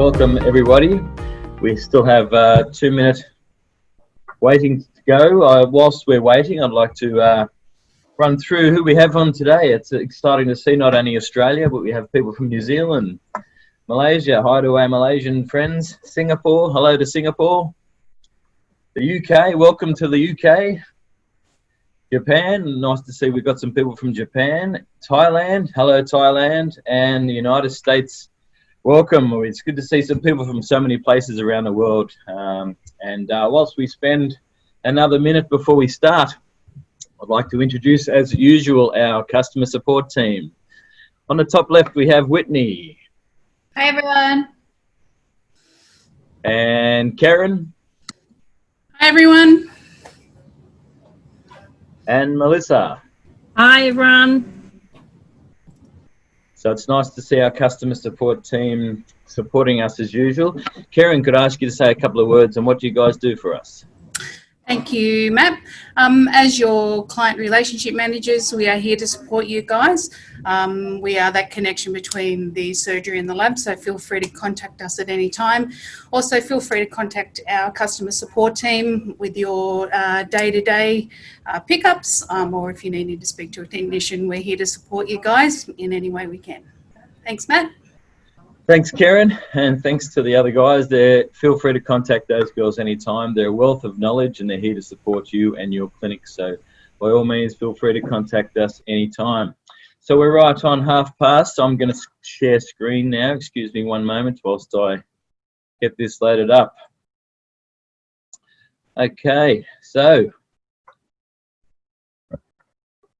Welcome everybody. We still have 2 minutes waiting to go. Whilst we're waiting, I'd like to run through who we have on today. It's exciting to see not only Australia, but we have people from New Zealand, Malaysia, hi to our Malaysian friends, Singapore, hello to Singapore, the UK, welcome to the UK, Japan, nice to see we've got some people from Japan, Thailand, hello Thailand, and the United States, welcome. It's good to see some people from so many places around the world. Whilst we spend another minute before we start, I'd like to introduce, as usual, our customer support team. On the top left, we have Whitney. Hi, everyone. And Karen. Hi, everyone. And Melissa. Hi, everyone. So it's nice to see our customer support team supporting us as usual. Karen, could I ask you to say a couple of words on what you guys do for us? Thank you, Matt. As your client relationship managers, we are here to support you guys. We are that connection between the surgery and the lab, so feel free to contact us at any time. Also, feel free to contact our customer support team with your day-to-day pickups, or if you needed to speak to a technician, we're here to support you guys in any way we can. Thanks, Matt. Thanks, Karen, and thanks to the other guys there. Feel free to contact those girls anytime. They're a wealth of knowledge and they're here to support you and your clinic. So by all means, feel free to contact us anytime. So we're right on past. I'm going to share screen now. Excuse me one moment whilst I get this loaded up. Okay, so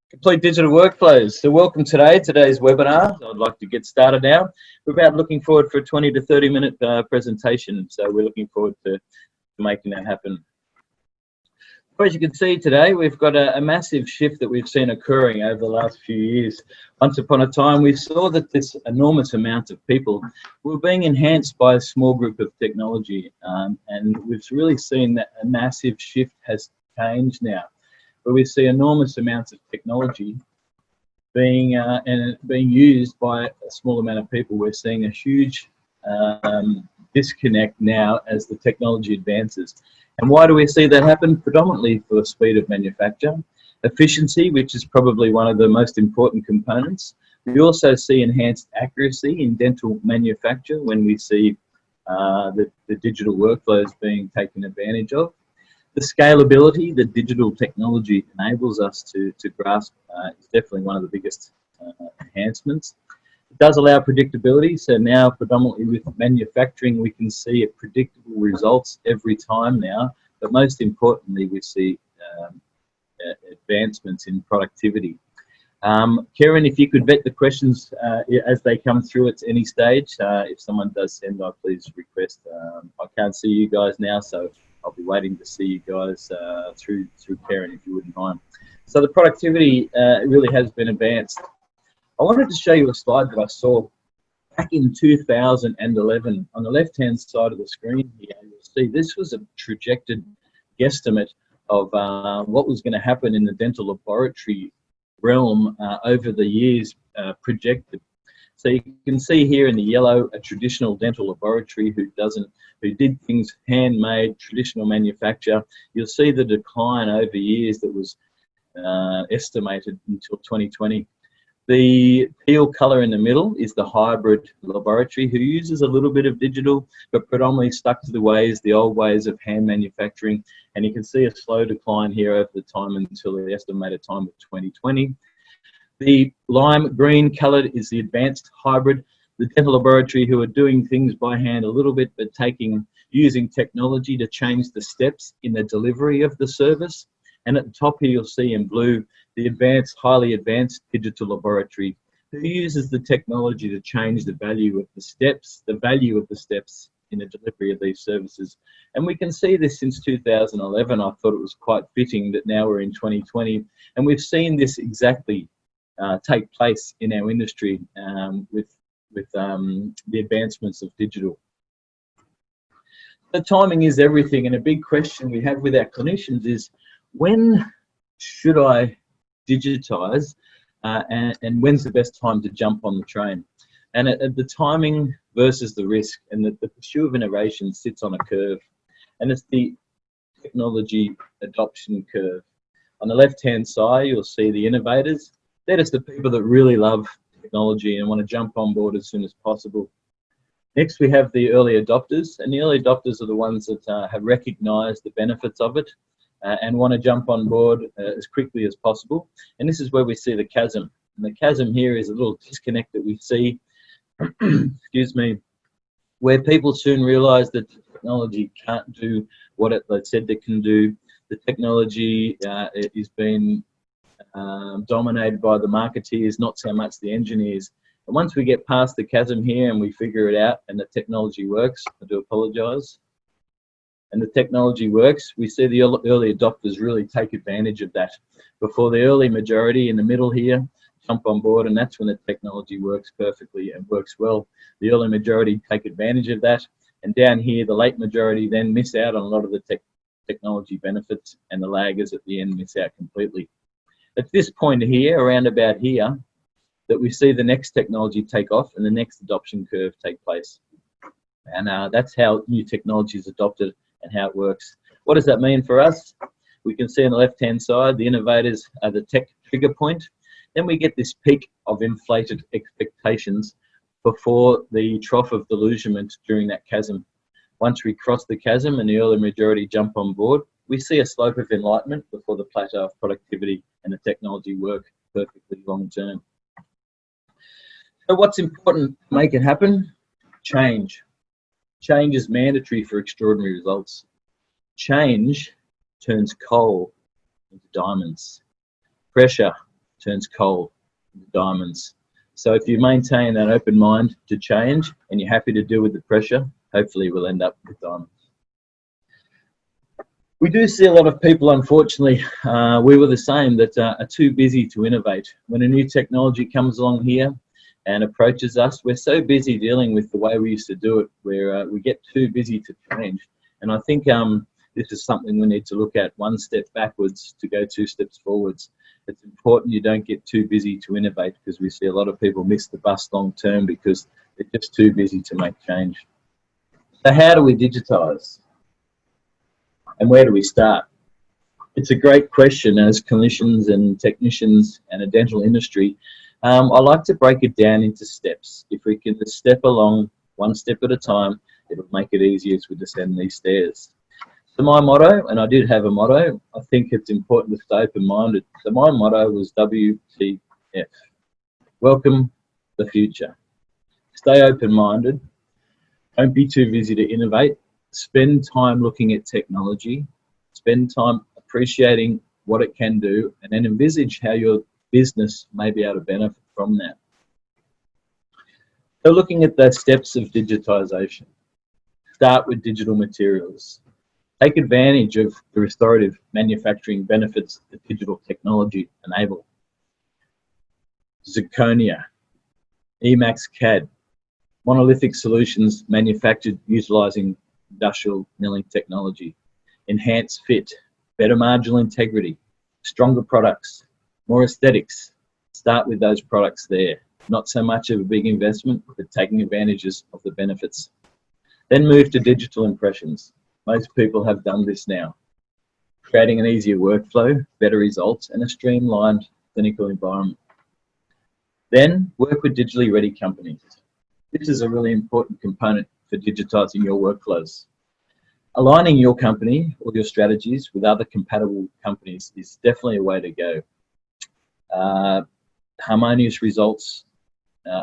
complete digital workflows. So welcome today's webinar. I'd like to get started now. We're about looking forward for a 20 to 30 minute presentation. So we're looking forward to making that happen. As you can see today, we've got a massive shift that we've seen occurring over the last few years. Once upon a time, we saw that this enormous amount of people were being enhanced by a small group of technology. And we've really seen that a massive shift has changed now, where we see enormous amounts of technology being used by a small amount of people. We're seeing a huge disconnect now as the technology advances. And why do we see that happen? Predominantly for speed of manufacture, efficiency, which is probably one of the most important components. We also see enhanced accuracy in dental manufacture when we see the digital workflows being taken advantage of. The scalability that digital technology enables us to grasp is definitely one of the biggest enhancements. It does allow predictability, so now predominantly with manufacturing we can see predictable results every time now, but most importantly we see advancements in productivity. Karen, if you could vet the questions as they come through at any stage. If someone does send, please request. I can't see you guys now, so I'll be waiting to see you guys through Karen, if you wouldn't mind. So the productivity really has been advanced. I wanted to show you a slide that I saw back in 2011. On the left-hand side of the screen here, you'll see this was a projected guesstimate of what was going to happen in the dental laboratory realm over the years projected. So you can see here in the yellow a traditional dental laboratory who did things handmade, traditional manufacture. You'll see the decline over years that was estimated until 2020. The teal colour in the middle is the hybrid laboratory who uses a little bit of digital, but predominantly stuck to the old ways of hand manufacturing. And you can see a slow decline here over the time until the estimated time of 2020. The lime green coloured is the advanced hybrid, the dental laboratory who are doing things by hand a little bit, but using technology to change the steps in the delivery of the service. And at the top here, you'll see in blue, the highly advanced digital laboratory who uses the technology to change the value of the steps in the delivery of these services. And we can see this since 2011. I thought it was quite fitting that now we're in 2020, and we've seen this exactly take place in our industry with the advancements of digital. The timing is everything, and a big question we have with our clinicians is, when should I digitise and when's the best time to jump on the train? And at the timing versus the risk, and the pursuit of innovation sits on a curve, and it's the technology adoption curve. On the left-hand side, you'll see the innovators. That is the people that really love technology and want to jump on board as soon as possible. Next, we have the early adopters, and the early adopters are the ones that have recognized the benefits of it and want to jump on board as quickly as possible. And this is where we see the chasm. And the chasm here is a little disconnect that we see, excuse me, where people soon realize that technology can't do what it said it can do. The technology is being dominated by the marketeers, not so much the engineers. And once we get past the chasm here and we figure it out and the technology works, I do apologize, and the technology works, we see the early adopters really take advantage of that before the early majority in the middle here jump on board, and that's when the technology works perfectly and works well. The early majority take advantage of that, and down here the late majority then miss out on a lot of the technology benefits, and the laggers at the end miss out completely. At this point here, around about here, that we see the next technology take off and the next adoption curve take place. And that's how new technology is adopted and how it works. What does that mean for us? We can see on the left-hand side, the innovators are the tech trigger point. Then we get this peak of inflated expectations before the trough of delusionment during that chasm. Once we cross the chasm and the early majority jump on board, we see a slope of enlightenment before the plateau of productivity and the technology work perfectly long term. So what's important to make it happen? Change. Change is mandatory for extraordinary results. Change turns coal into diamonds. Pressure turns coal into diamonds. So if you maintain that open mind to change and you're happy to deal with the pressure, hopefully we'll end up with diamonds. We do see a lot of people, unfortunately, we were the same, that are too busy to innovate. When a new technology comes along here and approaches us, we're so busy dealing with the way we used to do it, where we get too busy to change. And I think this is something we need to look at, one step backwards to go 2 steps forwards. It's important you don't get too busy to innovate, because we see a lot of people miss the bus long term because they're just too busy to make change. So how do we digitise? And where do we start? It's a great question. As clinicians and technicians and a dental industry, I like to break it down into steps. If we can just step along 1 step at a time, it'll make it easier as we descend these stairs. So my motto, and I did have a motto, I think it's important to stay open-minded. So my motto was WTF, welcome the future. Stay open-minded, don't be too busy to innovate, spend time looking at technology, spend time appreciating what it can do, and then envisage how your business may be able to benefit from that. So looking at the steps of digitization, start with digital materials. Take advantage of the restorative manufacturing benefits that digital technology enable. Zirconia, Emax CAD, monolithic solutions manufactured utilizing industrial milling technology, enhanced fit, better marginal integrity, stronger products, more aesthetics. Start with those products there. Not so much of a big investment, but taking advantages of the benefits. Then move to digital impressions. Most people have done this now. Creating an easier workflow, better results, and a streamlined clinical environment. Then work with digitally ready companies. This is a really important component for digitizing your workflows. Aligning your company or your strategies with other compatible companies is definitely a way to go. Harmonious results,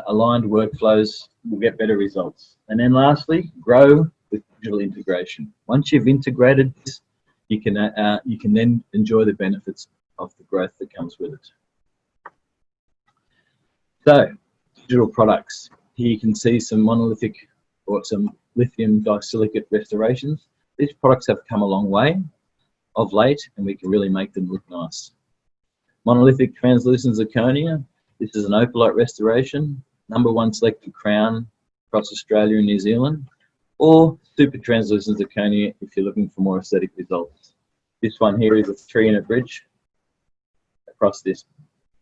aligned workflows will get better results. And then lastly, grow with digital integration. Once you've integrated this, you can then enjoy the benefits of the growth that comes with it. So, digital products. Here you can see some monolithic or some lithium disilicate restorations. These products have come a long way of late, and we can really make them look nice. Monolithic translucent zirconia. This is an opalite restoration, #1 selected crown across Australia and New Zealand, or super translucent zirconia if you're looking for more aesthetic results. This one here is a 3 in a bridge across this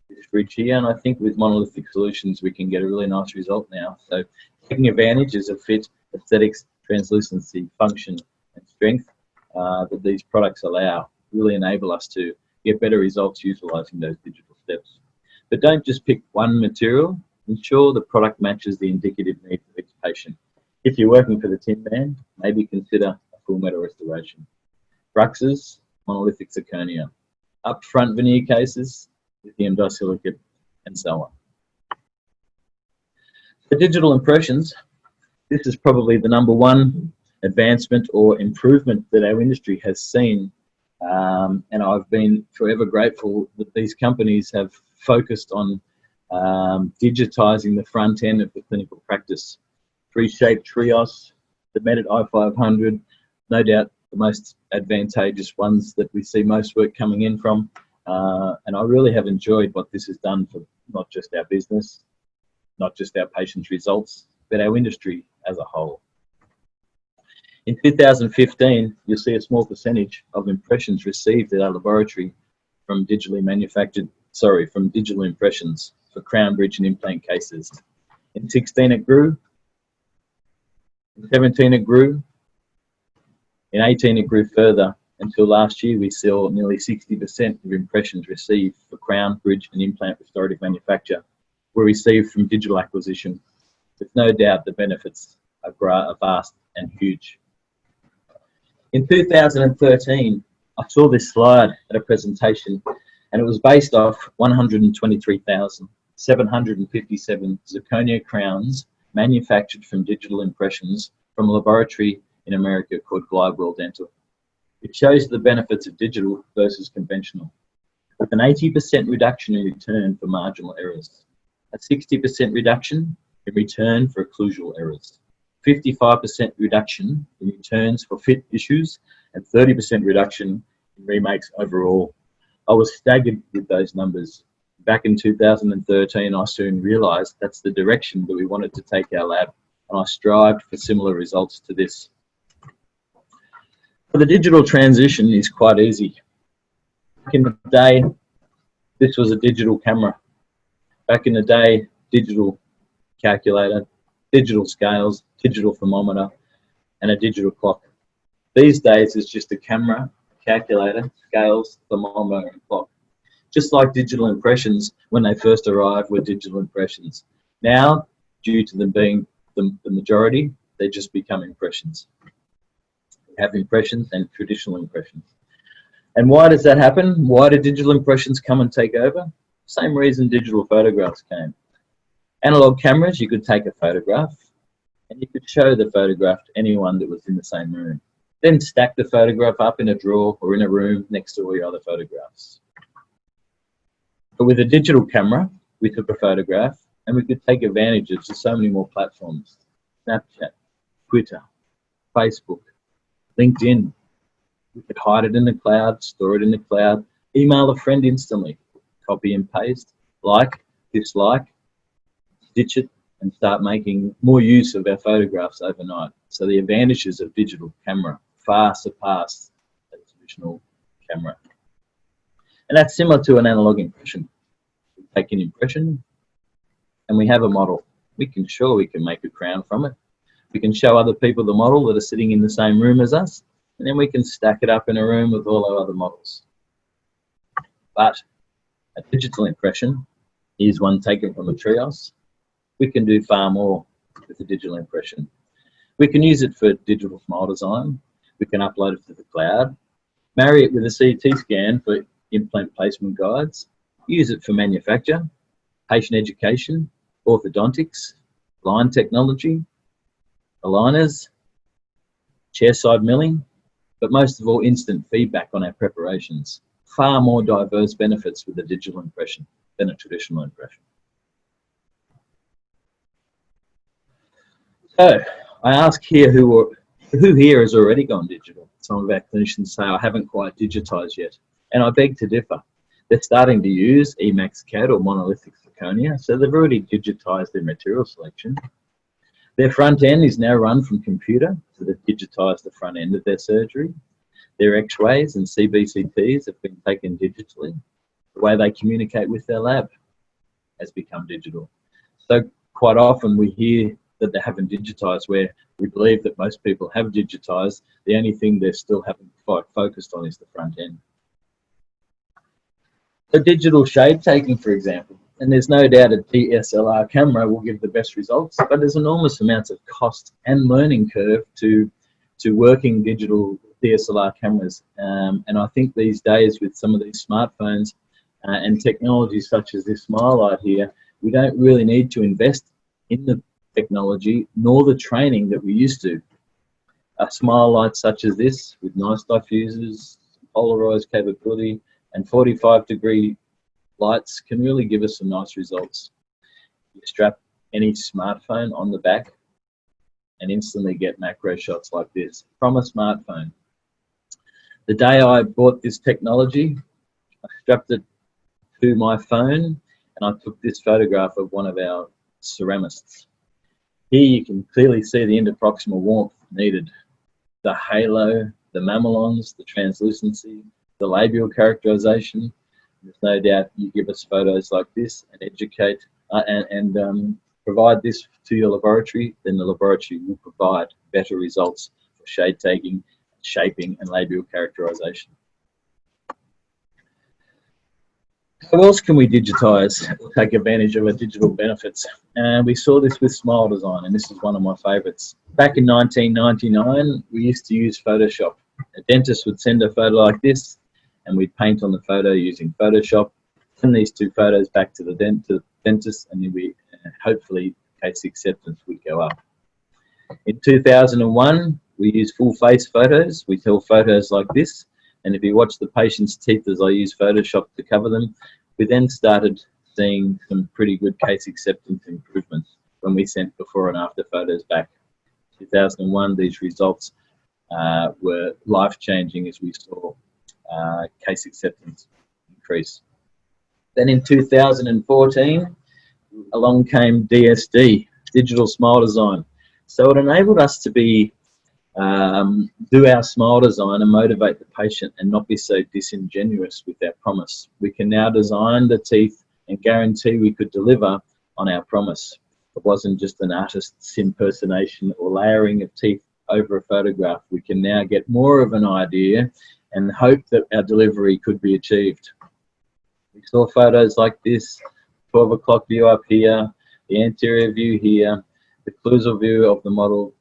this bridge here, and I think with monolithic solutions we can get a really nice result now. So taking advantages of fit, aesthetics, translucency, function and strength that these products allow really enable us to get better results utilising those digital steps. But don't just pick one material, ensure the product matches the indicative needs of each patient. If you're working for the Tin Man, maybe consider a full metal restoration. Bruxes, monolithic zirconia. Upfront veneer cases, lithium disilicate, and so on. For digital impressions, this is probably the #1 advancement or improvement that our industry has seen, and I've been forever grateful that these companies have focused on digitising the front end of the clinical practice. 3-shape Trios, the Medit i500, no doubt the most advantageous ones that we see most work coming in from, and I really have enjoyed what this has done for not just our business, not just our patients' results, but our industry as a whole. In 2015, you'll see a small percentage of impressions received at our laboratory from digital impressions for crown, bridge and implant cases. In 16 it grew, in 17 it grew, in 18 it grew further, until last year we saw nearly 60% of impressions received for crown, bridge and implant restorative manufacture were received from digital acquisition. With no doubt the benefits are vast and huge. In 2013, I saw this slide at a presentation, and it was based off 123,757 zirconia crowns manufactured from digital impressions from a laboratory in America called Glidewell Dental. It shows the benefits of digital versus conventional, with an 80% reduction in return for marginal errors, a 60% reduction in return for occlusal errors, 55% reduction in returns for fit issues, and 30% reduction in remakes overall. I was staggered with those numbers. Back in 2013, I soon realised that's the direction that we wanted to take our lab, and I strived for similar results to this. So the digital transition is quite easy. Back in the day, this was a digital camera. Back in the day, digital calculator, digital scales, digital thermometer, and a digital clock. These days, it's just a camera, calculator, scales, thermometer, and clock. Just like digital impressions, when they first arrived, were digital impressions. Now, due to them being the majority, they just become impressions. We have impressions and traditional impressions. And why does that happen? Why do digital impressions come and take over? Same reason digital photographs came. Analog cameras, you could take a photograph and you could show the photograph to anyone that was in the same room. Then stack the photograph up in a drawer or in a room next to all your other photographs. But with a digital camera, we took a photograph and we could take advantage of so many more platforms. Snapchat, Twitter, Facebook, LinkedIn. We could hide it in the cloud, store it in the cloud, email a friend instantly, copy and paste, like, dislike, stitch it, and start making more use of our photographs overnight. So the advantages of digital camera far surpass a traditional camera. And that's similar to an analog impression. We take an impression and we have a model. We can make a crown from it. We can show other people the model that are sitting in the same room as us, and then we can stack it up in a room with all our other models. But a digital impression is one taken from a Trios. We can do far more with a digital impression. We can use it for digital smile design. We can upload it to the cloud, marry it with a CT scan for implant placement guides, use it for manufacture, patient education, orthodontics, line technology, aligners, chairside milling, but most of all, instant feedback on our preparations. Far more diverse benefits with a digital impression than a traditional impression. So I ask here who here has already gone digital. Some of our clinicians say, I haven't quite digitised yet. And I beg to differ. They're starting to use Emax CAD or monolithic zirconia, so they've already digitised their material selection. Their front end is now run from computer, so they've digitised the front end of their surgery. Their X-rays and CBCTs have been taken digitally. The way they communicate with their lab has become digital. So quite often we hear that they haven't digitised, where we believe that most people have digitised. The only thing they still haven't quite focused on is the front end. So digital shade taking, for example, and there's no doubt a DSLR camera will give the best results, but there's enormous amounts of cost and learning curve to working digital DSLR cameras. And I think these days with some of these smartphones and technology such as this Smile Light here, we don't really need to invest in the technology nor the training that we used to. A Smile Light such as this with nice diffusers, polarized capability and 45-degree lights can really give us some nice results. You strap any smartphone on the back and instantly get macro shots like this from a smartphone. The day I bought this technology, I strapped it to my phone and I took this photograph of one of our ceramists. Here you can clearly see the interproximal warmth needed. The halo, the mamelons, the translucency, the labial characterization. There's no doubt you give us photos like this and educate and provide this to your laboratory, then the laboratory will provide better results for shade taking, shaping and labial characterization. How else can we digitize or take advantage of our digital benefits? And we saw this with Smile Design, and this is one of my favorites. Back in 1999, we used to use Photoshop. A dentist would send a photo like this, and we'd paint on the photo using Photoshop, send these two photos back to the dentist, and then we hopefully case acceptance would go up. In 2001, we used full face photos. We tell photos like this, and if you watch the patient's teeth as I use Photoshop to cover them, we then started seeing some pretty good case acceptance improvements when we sent before and after photos back. 2001, these results were life-changing as we saw case acceptance increase. Then in 2014, along came DSD, Digital Smile Design. So it enabled us to be do our smile design and motivate the patient and not be so disingenuous with our promise. We can now design the teeth and guarantee we could deliver on our promise. It wasn't just an artist's impersonation or layering of teeth over a photograph. We can now get more of an idea and hope that our delivery could be achieved. We saw photos like this, 12 o'clock view up here, the anterior view here, the occlusal view of the model,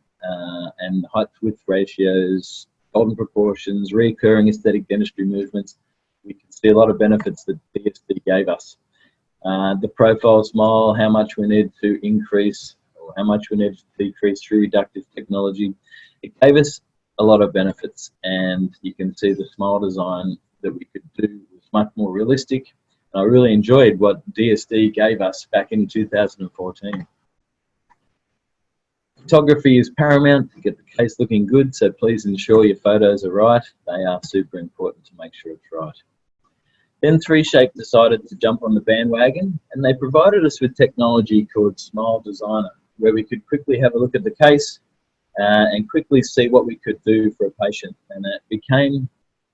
and height width ratios, golden proportions, recurring aesthetic dentistry movements. We can see a lot of benefits that DSD gave us. The profile smile, how much we need to increase or how much we need to decrease through reductive technology. It gave us a lot of benefits, and you can see the smile design that we could do was much more realistic. And I really enjoyed what DSD gave us back in 2014. Photography is paramount to get the case looking good, so please ensure your photos are right. They are super important to make sure it's right. Then 3Shape decided to jump on the bandwagon, and they provided us with technology called Smile Designer, where we could quickly have a look at the case and quickly see what we could do for a patient. And it became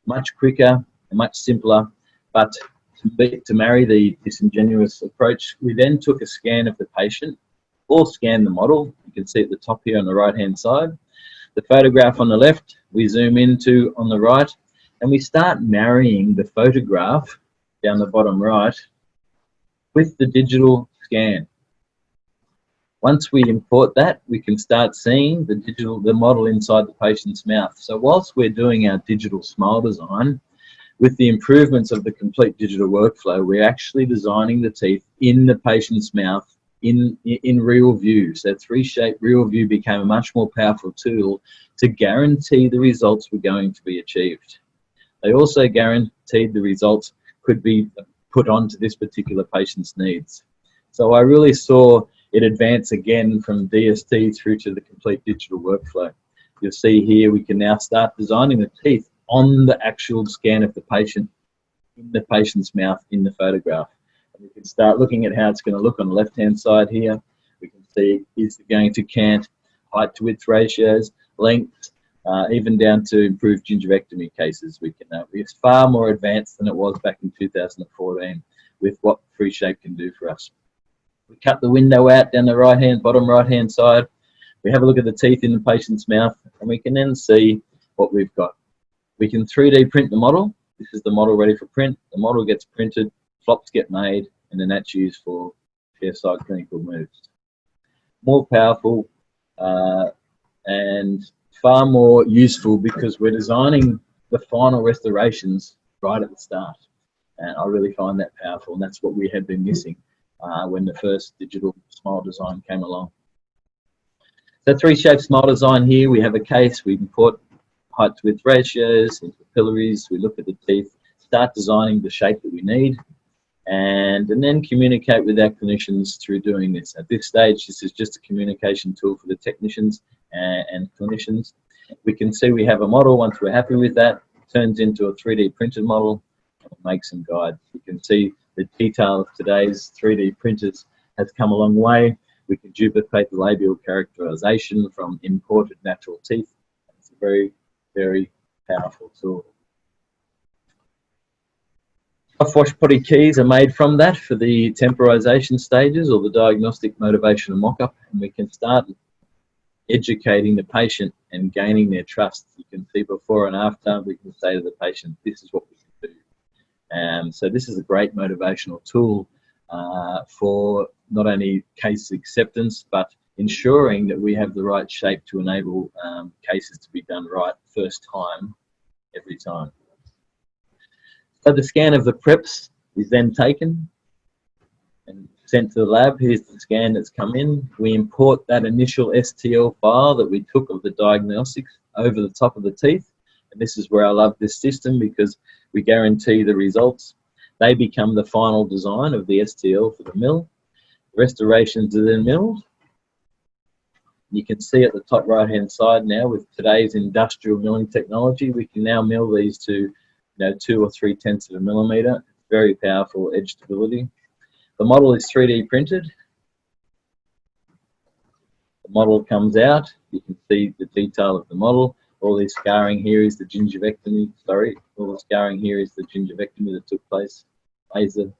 much quicker and much simpler, but to marry the disingenuous approach, we then took a scan of the patient or scan the model. You can see at the top here on the right hand side. The photograph on the left, we zoom into on the right, and we start marrying the photograph down the bottom right with the digital scan. Once we import that, we can start seeing the model inside the patient's mouth. So whilst we're doing our digital smile design, with the improvements of the complete digital workflow, we're actually designing the teeth in the patient's mouth in real view. So 3Shape Real View became a much more powerful tool to guarantee the results were going to be achieved. They also guaranteed the results could be put onto this particular patient's needs. So I really saw it advance again from DST through to the complete digital workflow. You'll see here we can now start designing the teeth on the actual scan of the patient, in the patient's mouth, in the photograph. And we can start looking at how it's going to look on the left-hand side here. We can see, is it going to cant, height to width ratios, length, even down to improved gingivectomy cases. It's far more advanced than it was back in 2014 with what 3Shape can do for us. We cut the window out down the bottom right-hand side. We have a look at the teeth in the patient's mouth, and we can then see what we've got. We can 3D print the model. This is the model ready for print. The model gets printed, flops get made, and then that's used for chairside clinical moves. More powerful and far more useful because we're designing the final restorations right at the start. And I really find that powerful, and that's what we had been missing when the first digital smile design came along. So 3-shape smile design here, we have a case, we import height to width ratios into capillaries, we look at the teeth, start designing the shape that we need, and then communicate with our clinicians through doing this. At this stage, this is just a communication tool for the technicians and clinicians. We can see we have a model. Once we're happy with that, it turns into a 3D printed model, and we'll make some guides. You can see the detail of today's 3D printers has come a long way. We can duplicate the labial characterization from imported natural teeth. It's a very, very powerful tool. Soft-wash potty keys are made from that for the temporization stages or the diagnostic motivational mock-up, and we can start educating the patient and gaining their trust. You can see before and after, we can say to the patient, this is what we can do. So this is a great motivational tool for not only case acceptance, but ensuring that we have the right shape to enable cases to be done right first time, every time. So the scan of the preps is then taken and sent to the lab. Here's the scan that's come in. We import that initial STL file that we took of the diagnostics over the top of the teeth. And this is where I love this system because we guarantee the results. They become the final design of the STL for the mill. Restorations are then milled. You can see at the top right-hand side now with today's industrial milling technology, we can now mill these to 2 or 3/10 of a millimetre. Very powerful edge stability. The model is 3D printed. The model comes out. You can see the detail of the model. All this scarring here is the gingivectomy. All the scarring here is the gingivectomy that took place. Laser.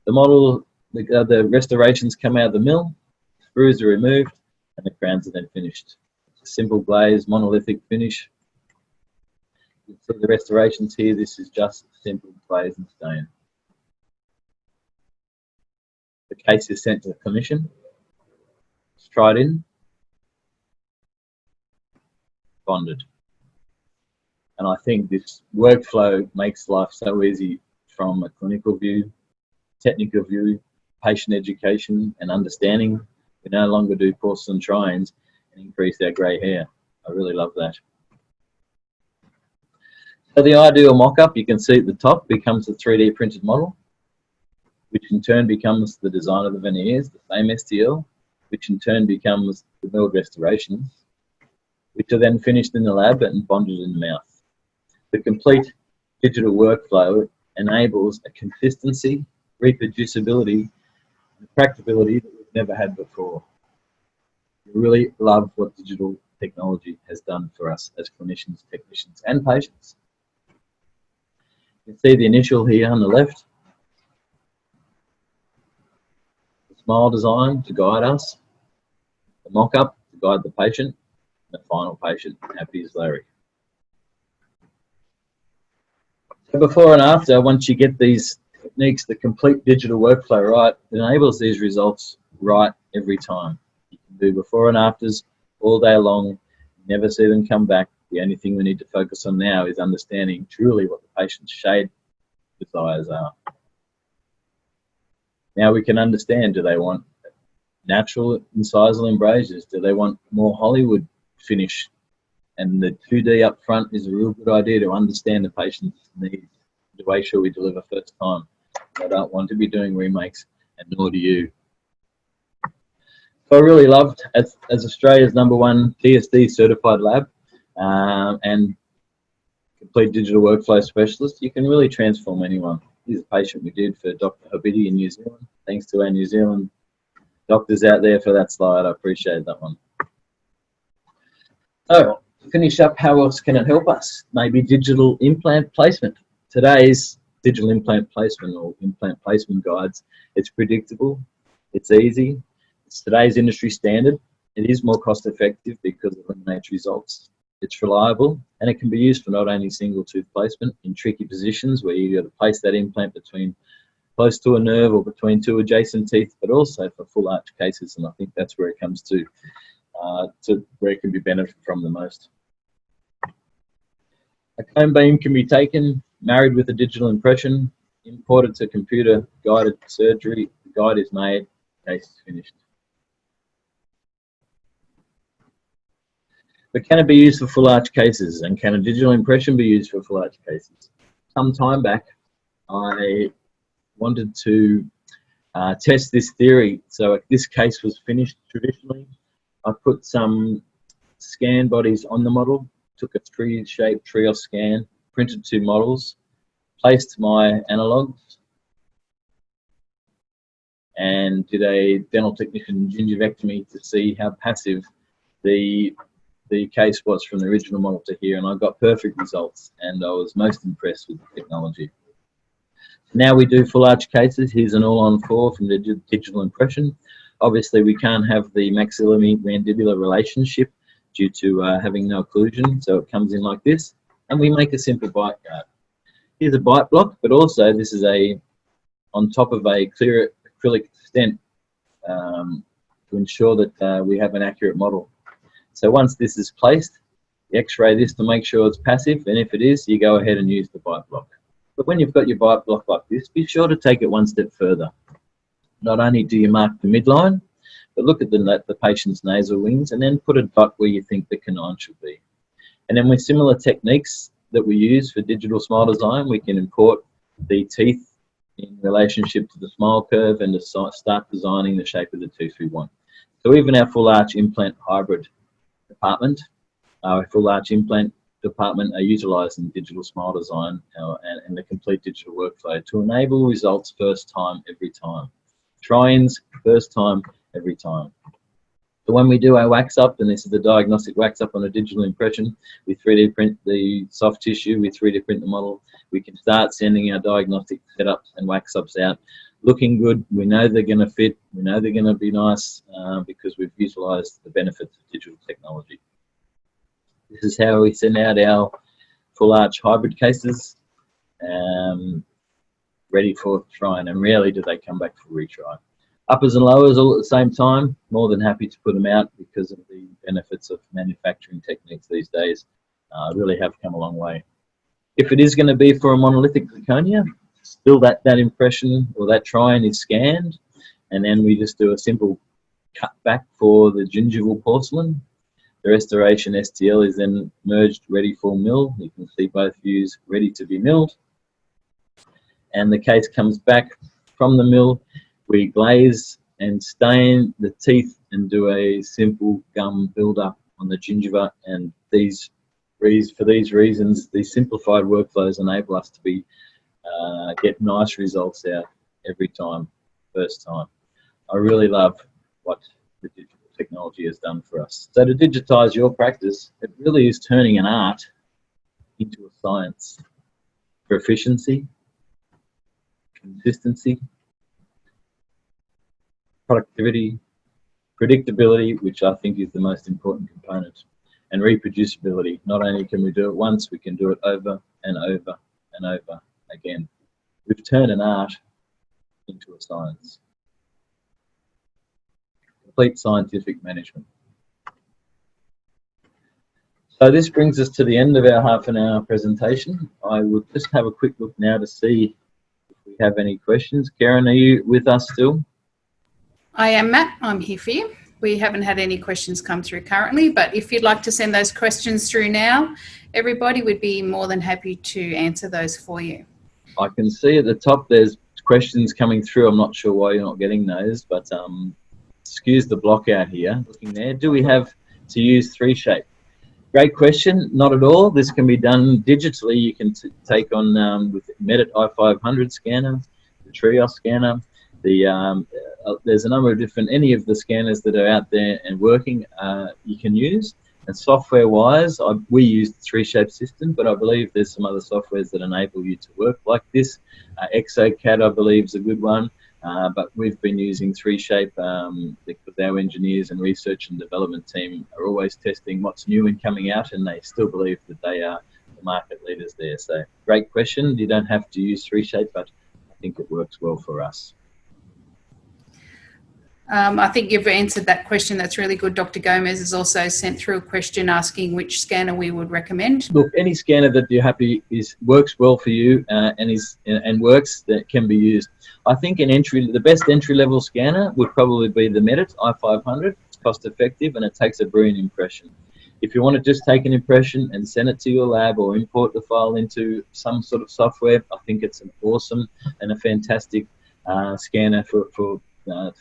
The model, the restorations come out of the mill. Screws are removed, and the crowns are then finished. It's a simple glaze, monolithic finish. You can see the restorations here. This is just simple glaze and stone. The case is sent to the clinician. It's tried in, bonded. And I think this workflow makes life so easy from a clinical view, technical view, patient education and understanding. We no longer do porcelain try-ins and increase our grey hair. I really love that. So the ideal mock-up, you can see at the top, becomes a 3D printed model, which in turn becomes the design of the veneers, the same STL, which in turn becomes the milled restorations, which are then finished in the lab and bonded in the mouth. The complete digital workflow enables a consistency, reproducibility, and practicability that we've never had before. We really love what digital technology has done for us as clinicians, technicians, and patients. You can see the initial here on the left. The smile design to guide us, the mock-up to guide the patient, and the final patient, happy as Larry. So before and after, once you get these techniques, the complete digital workflow right, it enables these results right every time. You can do before and afters all day long, never see them come back. The only thing we need to focus on now is understanding truly what the patient's shade desires are. Now we can understand, do they want natural incisal embrasures? Do they want more Hollywood finish? And the 2D up front is a real good idea to understand the patient's needs, to make sure we deliver first time. I don't want to be doing remakes, and nor do you. So I really loved, as Australia's #1 TSD certified lab and complete digital workflow specialist, you can really transform anyone. Here's a patient we did for Dr. Habidi in New Zealand. Thanks to our New Zealand doctors out there for that slide. I appreciate that one. So, to finish up, how else can it help us? Maybe digital implant placement. Today's digital implant placement or implant placement guides, it's predictable, It's easy. It's today's industry standard. It is more cost effective because it eliminates results. It's reliable, and it can be used for not only single tooth placement in tricky positions where you've got to place that implant between close to a nerve or between two adjacent teeth, but also for full arch cases. And I think that's where it comes to where it can be benefited from the most. A cone beam can be taken, married with a digital impression, imported to computer guided surgery. The guide is made, case is finished. But can it be used for full arch cases, and can a digital impression be used for full arch cases? Some time back, I wanted to test this theory. So if this case was finished traditionally, I put some scan bodies on the model, took a tree-shaped trios scan, printed 2 models, placed my analogues, and did a dental technician gingivectomy to see how passive the case was from the original model to here, and I got perfect results, and I was most impressed with the technology. Now we do full arch cases. Here's an all-on-4 from the digital impression. Obviously, we can't have the maxillary-mandibular relationship due to having no occlusion, so it comes in like this, and we make a simple bite guard. Here's a bite block, but also this is on top of a clear acrylic stent to ensure that we have an accurate model. So once this is placed, you x-ray this to make sure it's passive, and if it is, you go ahead and use the bite block. But when you've got your bite block like this, be sure to take it one step further. Not only do you mark the midline, but look at the patient's nasal wings, and then put a dot where you think the canine should be. And then with similar techniques that we use for digital smile design, we can import the teeth in relationship to the smile curve and to start designing the shape of the tooth we want. So even our full arch implant hybrid department, our full arch implant department are utilising digital smile design and the complete digital workflow to enable results first time, every time. Try-ins, first time, every time. So when we do our wax up, and this is the diagnostic wax up on a digital impression, we 3D print the soft tissue, we 3D print the model, we can start sending our diagnostic setups and wax ups out. Looking good, we know they're going to fit, we know they're going to be nice because we've utilised the benefits of digital technology. This is how we send out our full arch hybrid cases, ready for trying, and rarely do they come back for retry. Uppers and lowers all at the same time, more than happy to put them out because of the benefits of manufacturing techniques these days. Really have come a long way. If it is going to be for a monolithic zirconia, still that impression or that try-in is scanned, and then we just do a simple cut back for the gingival porcelain. The restoration STL is then merged, ready for mill. You can see both views ready to be milled. And the case comes back from the mill. We glaze and stain the teeth and do a simple gum build-up on the gingiva. And for these reasons, these simplified workflows enable us to get nice results out every time, first time. I really love what the digital technology has done for us. So to digitize your practice, it really is turning an art into a science for efficiency, consistency, productivity, predictability, which I think is the most important component, and reproducibility. Not only can we do it once, we can do it over and over and over again. We've turned an art into a science. Complete scientific management. So this brings us to the end of our half-an-hour presentation. I will just have a quick look now to see if we have any questions. Karen, are you with us still? I am, Matt. I'm here for you. We haven't had any questions come through currently, but if you'd like to send those questions through now, everybody would be more than happy to answer those for you. I can see at the top there's questions coming through. I'm not sure why you're not getting those, but excuse the block out here. Looking there, do we have to use 3Shape? Great question. Not at all. This can be done digitally. You can take on with Medit i500 scanner, the Trios scanner. There's a number of different, any of the scanners that are out there and working you can use. And software-wise, we use the 3Shape system, but I believe there's some other softwares that enable you to work like this. ExoCAD, I believe, is a good one. but we've been using 3Shape because our engineers and research and development team are always testing what's new and coming out, and they still believe that they are the market leaders there. So great question. You don't have to use 3Shape, but I think it works well for us. I think you've answered that question. That's really good. Dr. Gomez has also sent through a question asking which scanner we would recommend. Look, any scanner that you're happy works well for you and works, that can be used. I think the best entry-level scanner would probably be the Medit i500. It's cost-effective and it takes a brilliant impression. If you want to just take an impression and send it to your lab or import the file into some sort of software, I think it's an awesome and a fantastic scanner for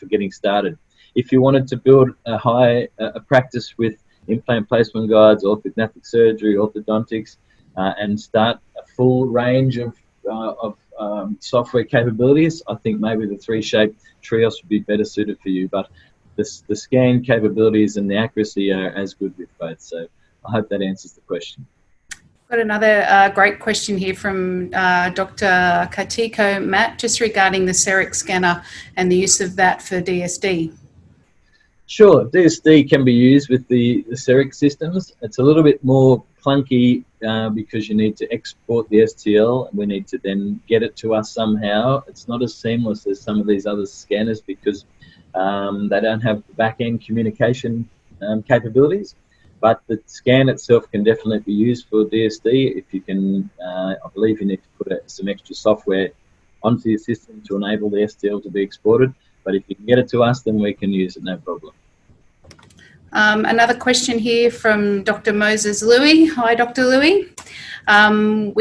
getting started. If you wanted to build a practice with implant placement guides, orthodontic surgery, orthodontics, and start a full range of software capabilities, I think maybe the 3Shape Trios would be better suited for you. But the scan capabilities and the accuracy are as good with both. So I hope that answers the question. Got another great question here from Dr. Katiko, Matt, just regarding the CEREC scanner and the use of that for DSD. Sure, DSD can be used with the CEREC systems. It's a little bit more clunky because you need to export the STL. We need to then get it to us somehow. It's not as seamless as some of these other scanners because they don't have back-end communication capabilities. But the scan itself can definitely be used for DSD. If you can, I believe you need to put some extra software onto your system to enable the STL to be exported. But if you can get it to us, then we can use it, no problem. Another question here from Dr. Moses Louis. Hi, Dr. Louis. Do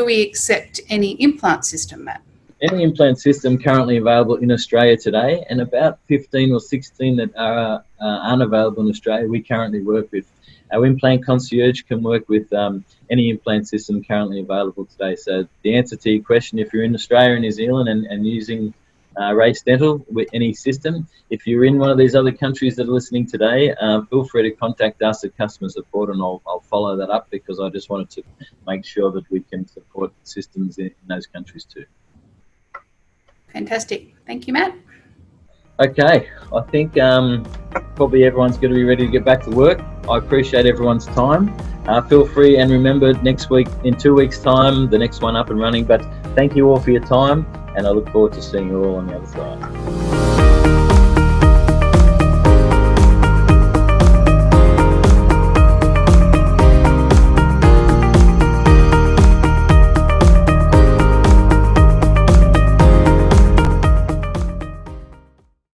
we accept any implant system, Matt? Any implant system currently available in Australia today, and about 15 or 16 that aren't available in Australia, we currently work with. Our implant concierge can work with any implant system currently available today. So the answer to your question, if you're in Australia and New Zealand and using Race Dental with any system, if you're in one of these other countries that are listening today, feel free to contact us at customer support, and I'll follow that up because I just wanted to make sure that we can support systems in those countries too. Fantastic. Thank you, Matt. Okay, I think probably everyone's going to be ready to get back to work. I appreciate everyone's time. Feel free, and remember, next week, in 2 weeks' time, the next one up and running. But thank you all for your time, and I look forward to seeing you all on the other side.